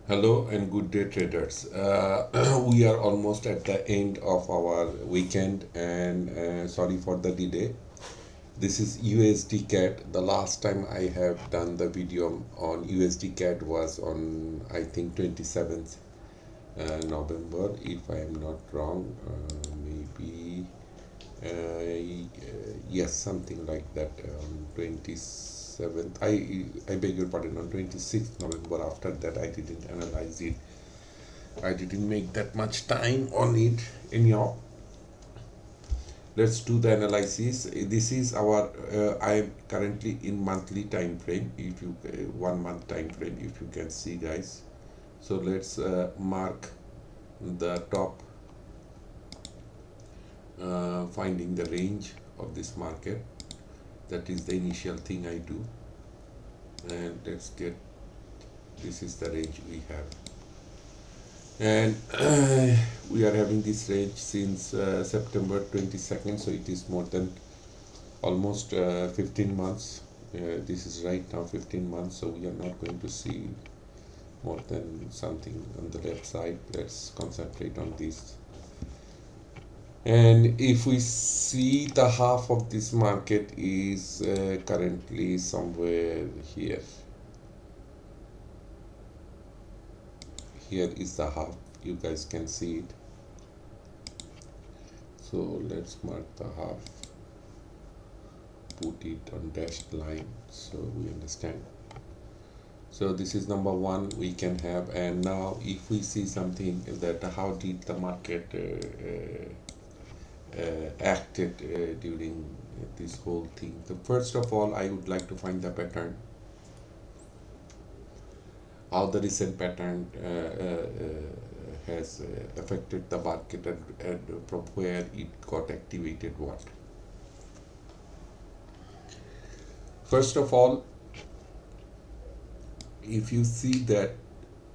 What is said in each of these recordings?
Hello and good day, traders. We are almost at the end of our weekend, and sorry for the delay. This is USDCAD. The last time I have done the video on USDCAD was on, I think, 27th November, if I am not wrong. Maybe, yes, something like that. 27th. I beg your pardon. On 26th November. After that, I didn't analyze it. I didn't make that much time on it. Anyhow, let's do the analysis. This is our. I am currently in monthly time frame. If you 1 month time frame, if you can see, guys. So let's mark the top, finding the range of this market. That is the initial thing I do, and let's get. This is the range we have, and we are having this range since September 22nd, so it is more than almost 15 months. This is right now 15 months, so we are not going to see more than something on the left side. Let's concentrate on this. And if we see, the half of this market is currently somewhere here. Here is the half, you guys can see it. So let's mark the half, put it on dashed line so we understand. So this is number one we can have. And now if we see something that how did the market acted during this whole thing. So first of all, I would like to find the pattern, how the recent pattern has affected the market, and from where it got activated what. First of all, if you see that,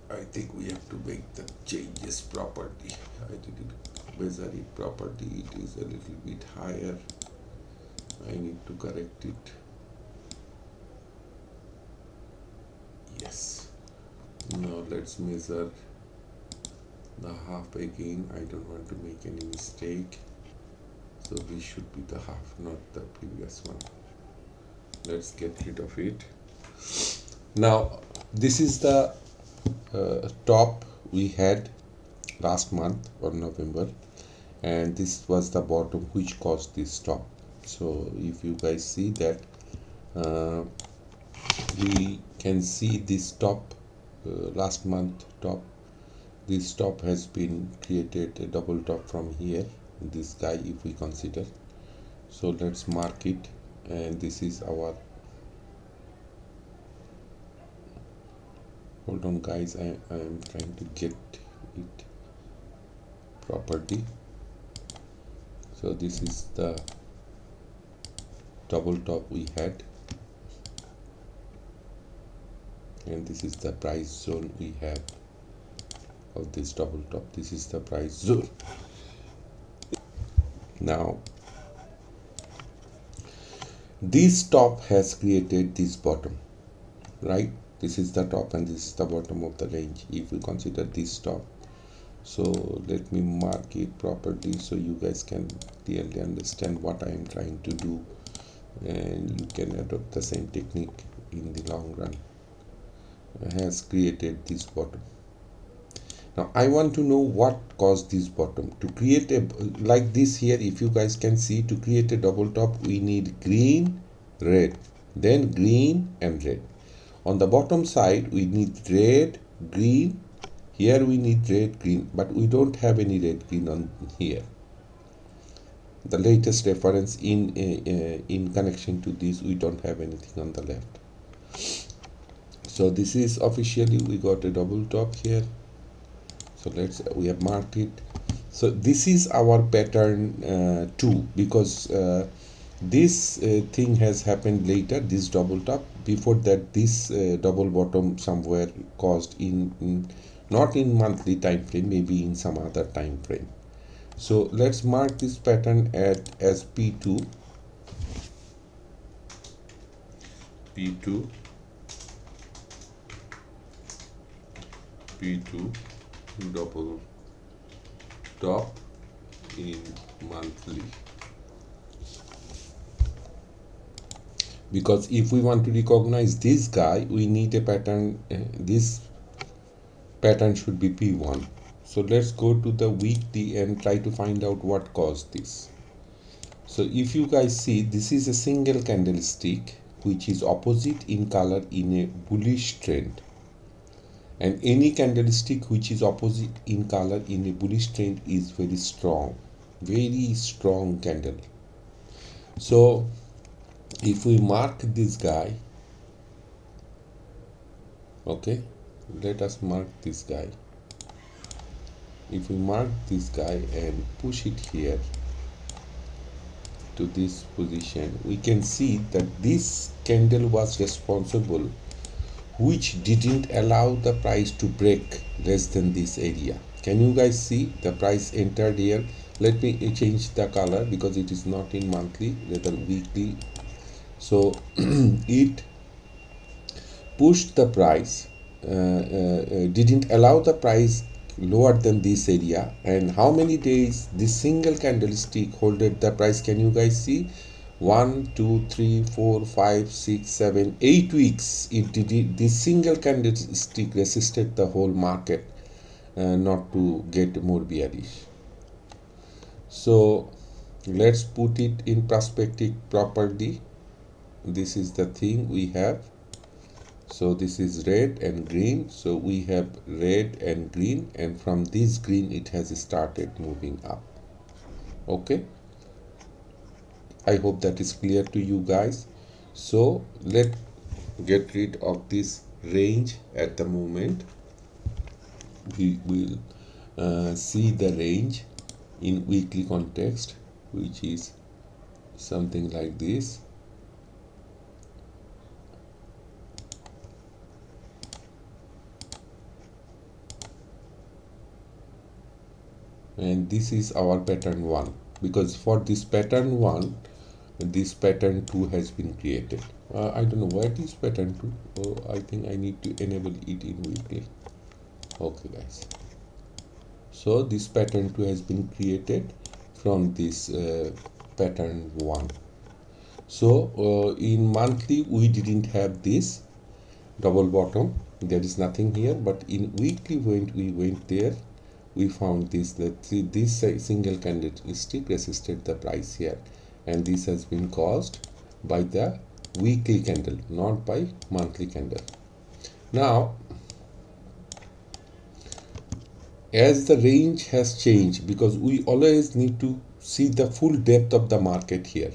I think we have to make the changes properly. I didn't measure it properly. It is a little bit higher. I need to correct it. Yes. Now let's measure the half again. I don't want to make any mistake. So this should be the half, not the previous one. Let's get rid of it. Now this is the top we had last month or November, and this was the bottom which caused this top. So if you guys see that, we can see this top, last month top. This top has been created, a double top from here, this guy, if we consider. So let's mark it, and this is our, hold on guys, I am trying to get it properly. So this is the double top we had, and this is the price zone we have of this double top. This is the price zone. Now this top has created this bottom, right? This is the top and this is the bottom of the range if we consider this top. So let me mark it properly so you guys can clearly understand what I am trying to do, and you can adopt the same technique in the long run. Has created this bottom. Now I want to know what caused this bottom to create a like this here. If you guys can see, to create a double top we need green, red, then green and red. On the bottom side we need red, green. Here we need red, green, but we don't have any red, green on here. The latest reference in connection to this, we don't have anything on the left. So this is officially, we got a double top here. So we have marked it. So this is our pattern 2, because this thing has happened later, this double top. Before that, this double bottom somewhere caused in not in monthly time frame, maybe in some other time frame. So let's mark this pattern as P2. P2 double top in monthly, because if we want to recognize this guy, we need a pattern. This pattern should be P1. So let's go to the weekly and try to find out what caused this. So if you guys see, this is a single candlestick which is opposite in color in a bullish trend, and any candlestick which is opposite in color in a bullish trend is very strong candle. So if we mark this guy, okay, let us mark this guy. If we mark this guy and push it here to this position, we can see that this candle was responsible, which didn't allow the price to break less than this area. Can you guys see the price entered here? Let me change the color because it is not in monthly, rather weekly. So it pushed the price, didn't allow the price lower than this area. And how many days this single candlestick holded the price? Can you guys see? 1 2 3 4 5 6 7 8 weeks it did. This single candlestick resisted the whole market not to get more bearish. So let's put it in perspective properly. This is the thing we have. So this is red and green, so we have red and green, and from this green it has started moving up. Okay, I hope that is clear to you guys. So let's get rid of this range at the moment. We will see the range in weekly context, which is something like this. And this is our pattern 1, because for this pattern 1, this pattern 2 has been created. I don't know what is pattern 2. Oh, I think I need to enable it in weekly. Okay guys, so this pattern 2 has been created from this pattern 1. So in monthly we didn't have this double bottom, there is nothing here, but in weekly when we went there, we found this, that this single candlestick resisted the price here, and this has been caused by the weekly candle, not by monthly candle. Now as the range has changed, because we always need to see the full depth of the market here,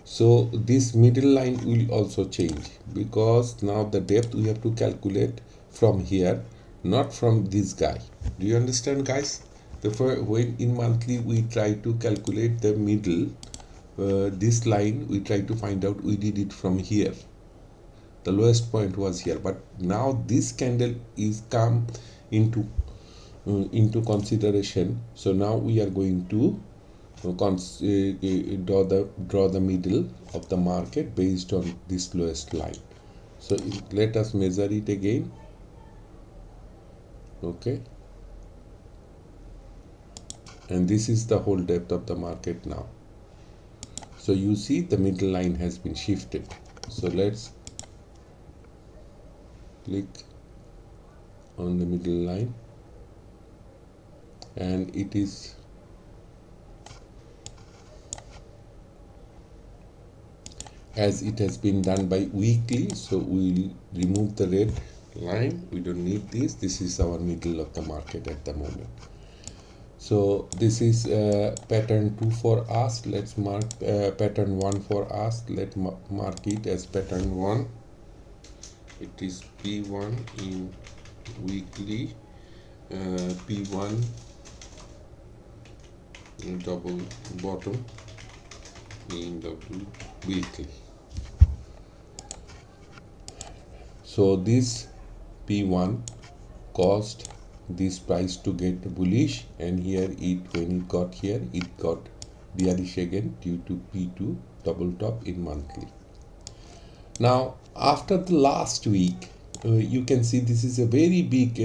so this middle line will also change, because now the depth we have to calculate from here, not from this guy. Do you understand guys? When in monthly we try to calculate the middle, this line we try to find out, we did it from here, the lowest point was here, but now this candle is come into consideration. So now we are going to draw the middle of the market based on this lowest line. So let us measure it again. Okay, and this is the whole depth of the market now. So you see the middle line has been shifted. So let's click on the middle line, and it is as it has been done by weekly. So we'll remove the red line, we don't need this. This is our middle of the market at the moment. So this is pattern 2 for us. Let's mark pattern 1 for us. Let's mark it as pattern 1. It is P1 in weekly, P1 in double bottom in double weekly. So this P1 caused this price to get bullish, and here when it got here, it got bearish again due to P2 double top in monthly. Now after the last week, you can see this is a very big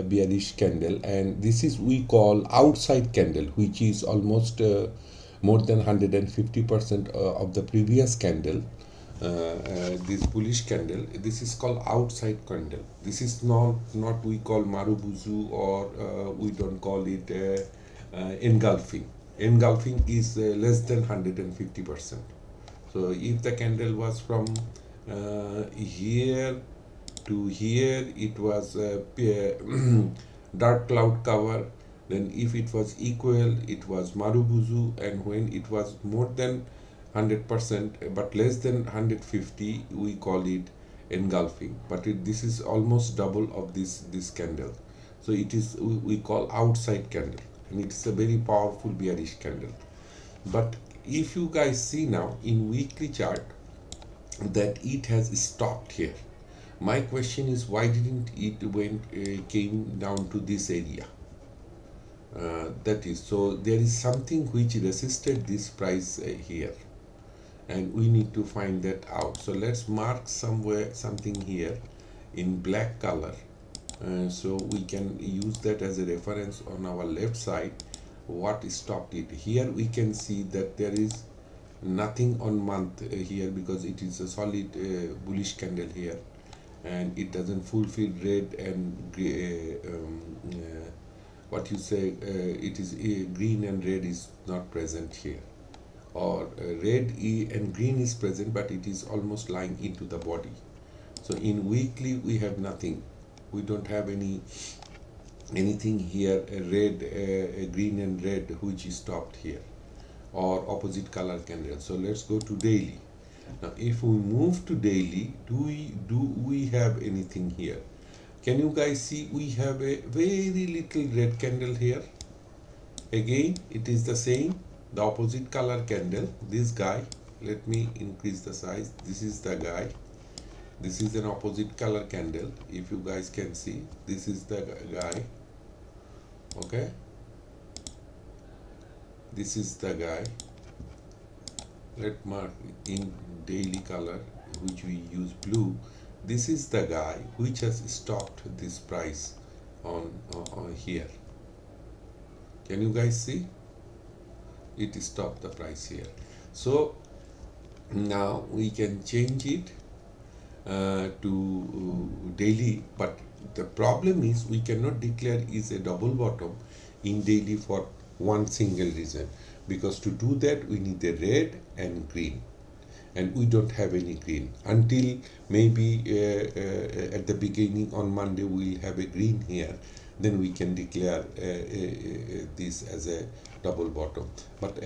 bearish candle, and this is we call outside candle, which is almost more than 150% of the previous candle. This bullish candle, this is called outside candle. This is not we call marubuzu, or we don't call it engulfing. Engulfing is less than 150%. So if the candle was from here to here, it was dark cloud cover. Then if it was equal, it was marubuzu, and when it was more than 100% but less than 150, we call it engulfing. But this is almost double of this candle, so it is we call outside candle, and it's a very powerful bearish candle. But if you guys see now in weekly chart that it has stopped here, my question is, why didn't it came down to this area? That is, so there is something which resisted this price here, and we need to find that out. So let's mark somewhere something here in black color, so we can use that as a reference on our left side. What stopped it here? We can see that there is nothing on month here, because it is a solid bullish candle here, and it doesn't fulfill red and what you say, it is green and red is not present here, or red and green is present, but it is almost lying into the body. So in weekly we have nothing, we don't have anything here, red, green and red, which is stopped here, or opposite color candle. So let's go to daily. Now if we move to daily, do we have anything here? Can you guys see we have a very little red candle here? Again, it is the same, the opposite color candle. This guy, let me increase the size. This is the guy. This is an opposite color candle. If you guys can see, this is the guy. Okay, this is the guy. Let mark in daily color, which we use blue. This is the guy which has stopped this price on here. Can you guys see? It stopped the price here. So now we can change it to daily, but the problem is we cannot declare is a double bottom in daily for one single reason, because to do that we need the red and green, and we don't have any green. Until maybe at the beginning on Monday we'll have a green here, then we can declare this as a double bottom. But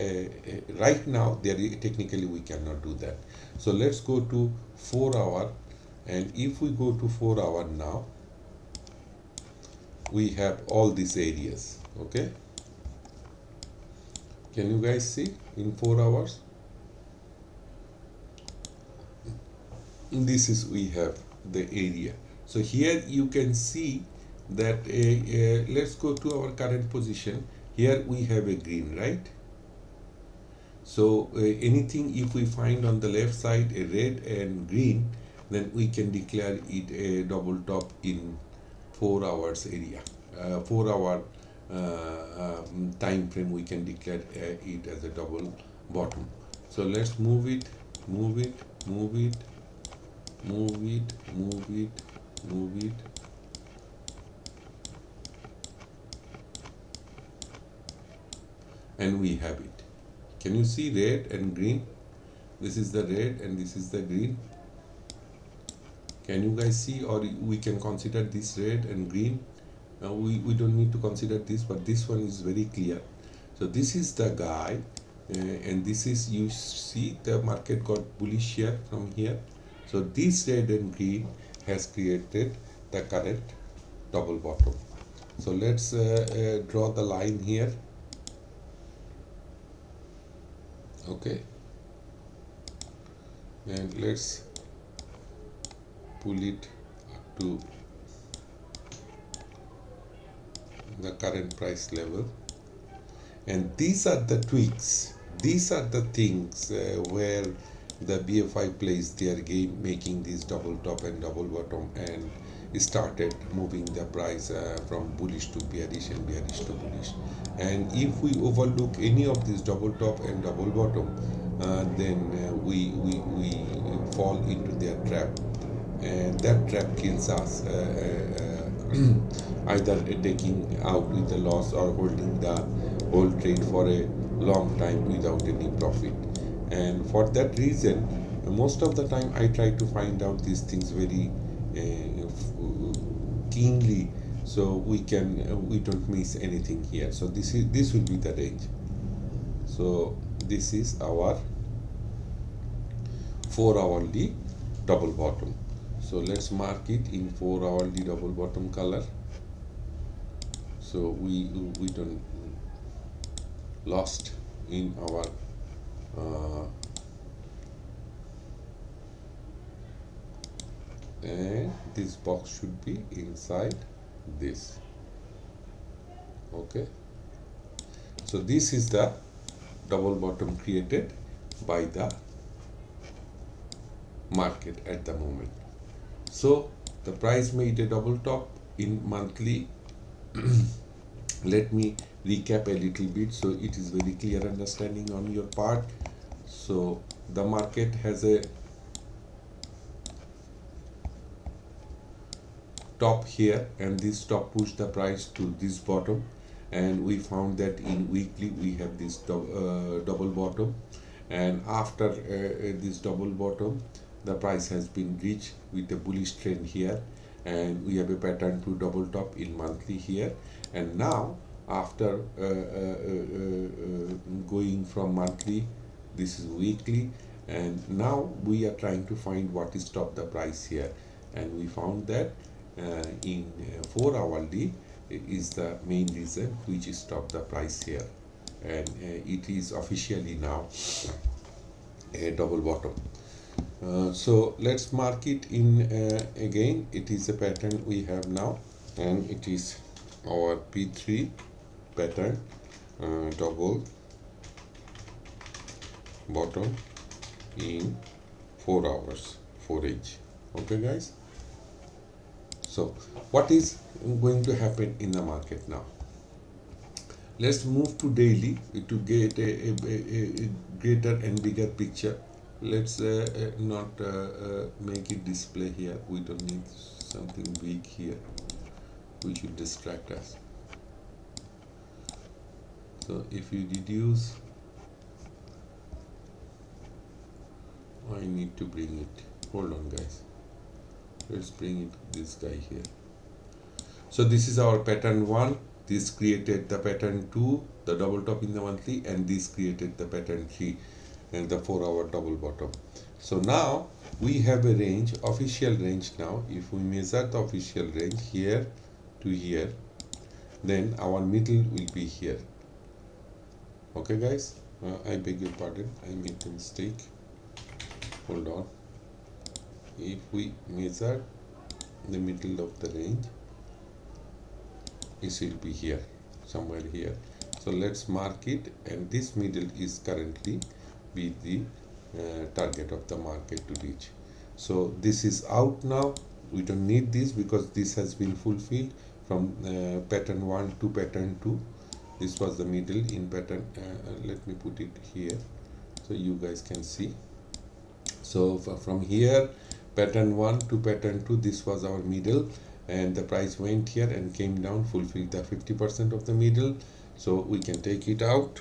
right now technically we cannot do that. So let's go to 4 hour, and if we go to 4 hour now, we have all these areas. Okay, can you guys see in 4 hours? This is, we have the area. So here you can see that let's go to our current position. Here we have a green, right? So anything if we find on the left side a red and green, then we can declare it a double top in 4 hours area. 4 hour time frame, we can declare it as a double bottom. So let's move it, move it, move it, move it, move it, move it. And we have it. Can you see red and green? This is the red and this is the green. Can you guys see? Or we can consider this red and green. We don't need to consider this, but this one is very clear. So this is the guy, and this is, you see the market got bullish here from here. So this red and green has created the current double bottom. So let's draw the line here. Okay, and let's pull it up to the current price level. And these are the tweaks, these are the things where the BFI plays their game, making this double top and double bottom, and started moving the price from bullish to bearish and bearish to bullish. And if we overlook any of these double top and double bottom, then we fall into their trap, and that trap kills us, either taking out with a loss or holding the whole trade for a long time without any profit. And for that reason, most of the time I try to find out these things very keenly, so we don't miss anything here. So this will be the range. So this is our 4-hourly double bottom. So let's mark it in 4-hourly double bottom color, so we don't lost in our and this box should be inside this. Okay, so this is the double bottom created by the market at the moment. So the price made a double top in monthly. Let me recap a little bit so it is very clear understanding on your part. So the market has a top here, and this top pushed the price to this bottom, and we found that in weekly we have this double bottom, and after this double bottom the price has been reached with a bullish trend here, and we have a pattern to double top in monthly here. And now after going from monthly, this is weekly, and now we are trying to find what is stop the price here, and we found that in 4-hourly is the main reason which is stop the price here, and it is officially now a double bottom. So let's mark it in again. It is a pattern we have now, and it is our P3 pattern, double bottom in 4 hours, 4H. Okay guys, so what is going to happen in the market now? Let's move to daily to get a greater and bigger picture. Let's not make it display here. We don't need something big here which will distract us. So if you reduce, I need to bring it, hold on guys, let's bring it, this guy here. So this is our pattern 1, this created the pattern 2, the double top in the monthly, and this created the pattern 3 and the 4-hour double bottom. So now we have a range, official range. Now if we measure the official range here to here, then our middle will be here. Okay guys, I beg your pardon, I made a mistake, hold on. If we measure the middle of the range, it will be here, somewhere here. So let's mark it, and this middle is currently be the target of the market to reach. So this is out now, we don't need this because this has been fulfilled from pattern 1 to pattern 2. This was the middle in pattern, let me put it here so you guys can see. So from here pattern 1 to pattern 2, this was our middle, and the price went here and came down, fulfilled the 50% of the middle, so we can take it out.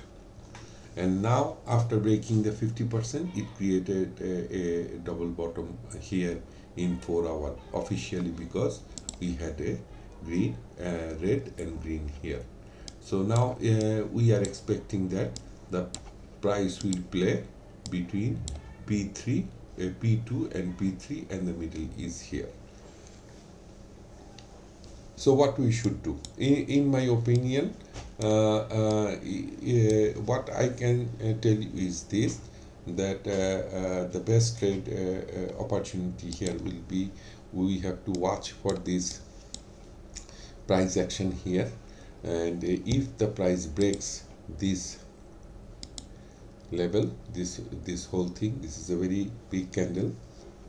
And now after breaking the 50%, it created a double bottom here in 4 hour officially, because we had a green, red and green here. So now we are expecting that the price will play between P3, P2 and P3, and the middle is here. So what we should do, in my opinion, what I can tell you is this, that the best trade opportunity here will be, we have to watch for this price action here, and if the price breaks this level, this whole thing. This is a very big candle,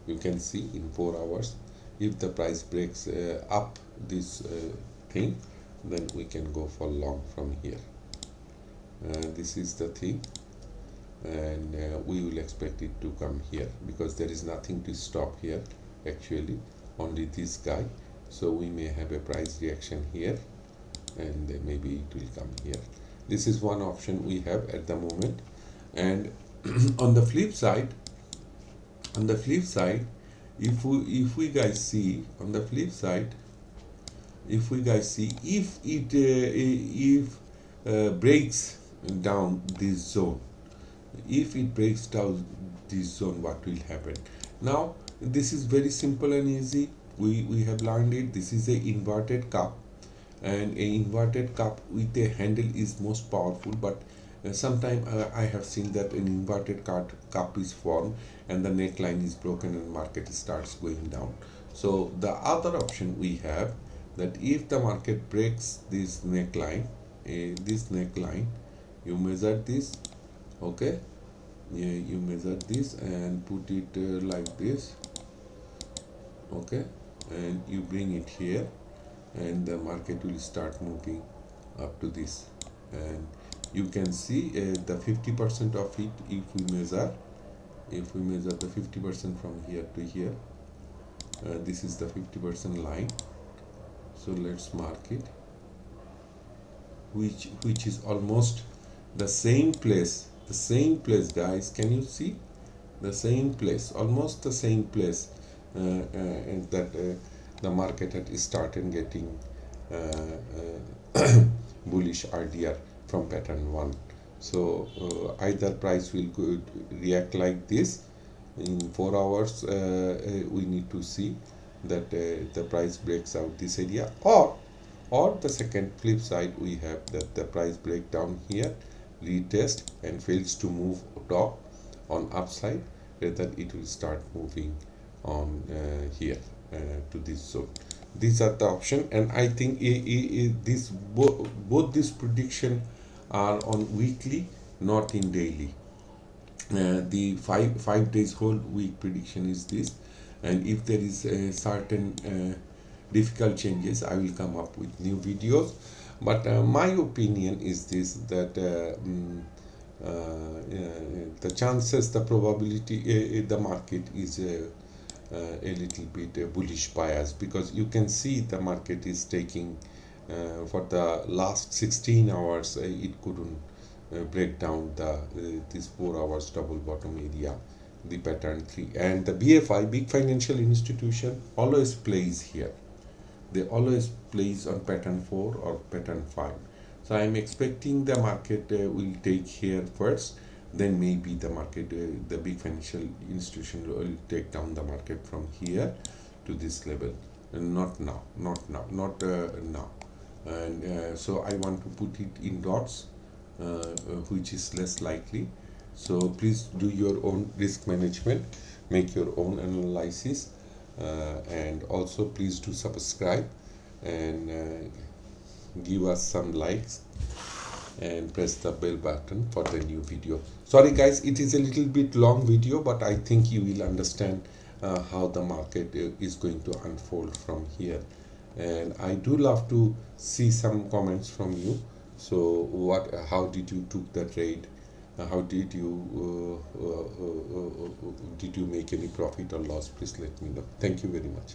you can see in 4 hours. If the price breaks up this thing, then we can go for long from here. This is the thing, and we will expect it to come here because there is nothing to stop here actually, only this guy. So we may have a price reaction here, and then maybe it will come here. This is one option we have at the moment. And on the flip side, if we guys see on the flip side, if we guys see, if it breaks down this zone, if it breaks down this zone, what will happen? Now this is very simple and easy. We have learned it. This is a inverted cup, and a inverted cup with a handle is most powerful, but sometimes I have seen that an inverted cup is formed and the neckline is broken and market starts going down. So the other option we have, that if the market breaks this neckline, you measure this, okay, yeah, you measure this and put it like this, okay, and you bring it here, and the market will start moving up to this, and you can see the 50% of it. If we measure the 50% from here to here, this is the 50% line. So let's mark it, which is almost the same place, guys. Can you see the same place, almost the same place, and that the market had started getting bullish RDR from pattern 1. So either price will react like this in 4 hours. We need to see that the price breaks out this area, or the second flip side, we have that the price break down here, retest, and fails to move top on upside, rather it will start moving on here to this zone. These are the option, and I think both this prediction are on weekly, not in daily. The five days whole week prediction is this, and if there is a certain difficult changes, I will come up with new videos. But my opinion is this, that the chances, the probability, the market is a little bit bullish bias, because you can see the market is taking for the last 16 hours it couldn't break down the this 4 hours double bottom area, the pattern 3, and the BFI, big financial institution, always plays here. They always plays on pattern 4 or pattern 5. So I am expecting the market will take here first, then maybe the market, the big financial institution will take down the market from here to this level, and not now, now. And so I want to put it in dots, which is less likely. So please do your own risk management, make your own analysis, and also please do subscribe and give us some likes and press the bell button for the new video. Sorry guys, it is a little bit long video, but I think you will understand how the market is going to unfold from here. And I do love to see some comments from you. So how did you took the trade? How did you make any profit or loss? Please let me know. Thank you very much.